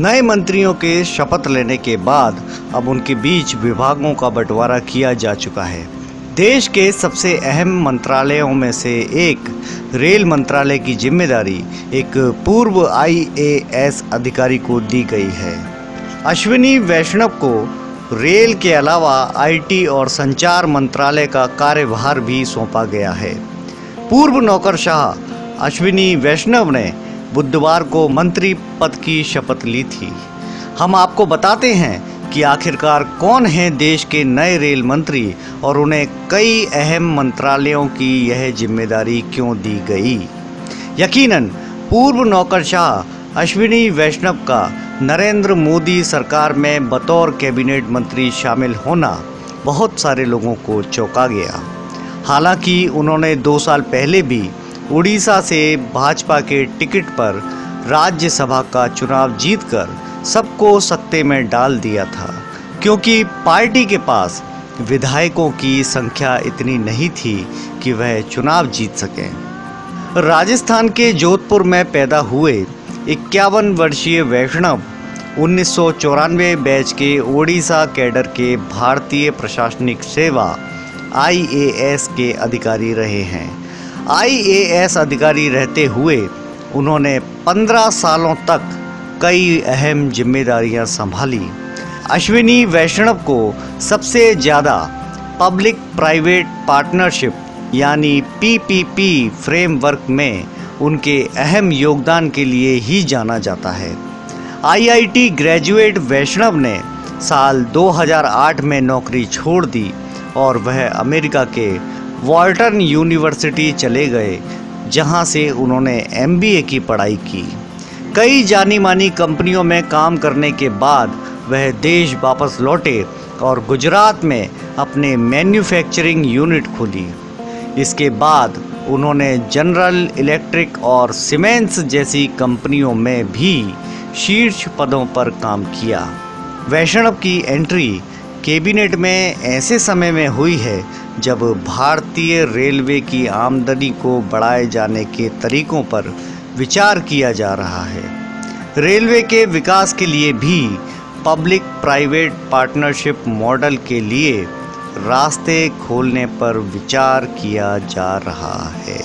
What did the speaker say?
नए मंत्रियों के शपथ लेने के बाद अब उनके बीच विभागों का बंटवारा किया जा चुका है। देश के सबसे अहम मंत्रालयों में से एक रेल मंत्रालय की जिम्मेदारी एक पूर्व IAS अधिकारी को दी गई है। अश्विनी वैष्णव को रेल के अलावा IT और संचार मंत्रालय का कार्यभार भी सौंपा गया है। पूर्व नौकरशाह अश्विनी वैष्णव ने बुधवार को मंत्री पद की शपथ ली थी। हम आपको बताते हैं कि आखिरकार कौन हैं देश के नए रेल मंत्री और उन्हें कई अहम मंत्रालयों की यह जिम्मेदारी क्यों दी गई। यकीनन पूर्व नौकरशाह अश्विनी वैष्णव का नरेंद्र मोदी सरकार में बतौर कैबिनेट मंत्री शामिल होना बहुत सारे लोगों को चौंका गया। हालांकि उन्होंने 2 साल पहले भी उड़ीसा से भाजपा के टिकट पर राज्यसभा का चुनाव जीतकर सबको सकते में डाल दिया था, क्योंकि पार्टी के पास विधायकों की संख्या इतनी नहीं थी कि वह चुनाव जीत सकें। राजस्थान के जोधपुर में पैदा हुए 51 वर्षीय वैष्णव 1994 बैच के ओडिशा कैडर के भारतीय प्रशासनिक सेवा IAS के अधिकारी रहे हैं। IAS अधिकारी रहते हुए उन्होंने 15 सालों तक कई अहम जिम्मेदारियां संभाली। अश्विनी वैष्णव को सबसे ज़्यादा पब्लिक प्राइवेट पार्टनरशिप यानी PPP फ्रेमवर्क में उनके अहम योगदान के लिए ही जाना जाता है। IIT ग्रेजुएट वैष्णव ने साल 2008 में नौकरी छोड़ दी और वह अमेरिका के वॉल्टन यूनिवर्सिटी चले गए, जहां से उन्होंने MBA की पढ़ाई की। कई जानी मानी कंपनियों में काम करने के बाद वह देश वापस लौटे और गुजरात में अपने मैन्युफैक्चरिंग यूनिट खोली। इसके बाद उन्होंने जनरल इलेक्ट्रिक और सीमेंस जैसी कंपनियों में भी शीर्ष पदों पर काम किया। वैष्णव की एंट्री कैबिनेट में ऐसे समय में हुई है जब भारतीय रेलवे की आमदनी को बढ़ाए जाने के तरीकों पर विचार किया जा रहा है। रेलवे के विकास के लिए भी पब्लिक प्राइवेट पार्टनरशिप मॉडल के लिए रास्ते खोलने पर विचार किया जा रहा है।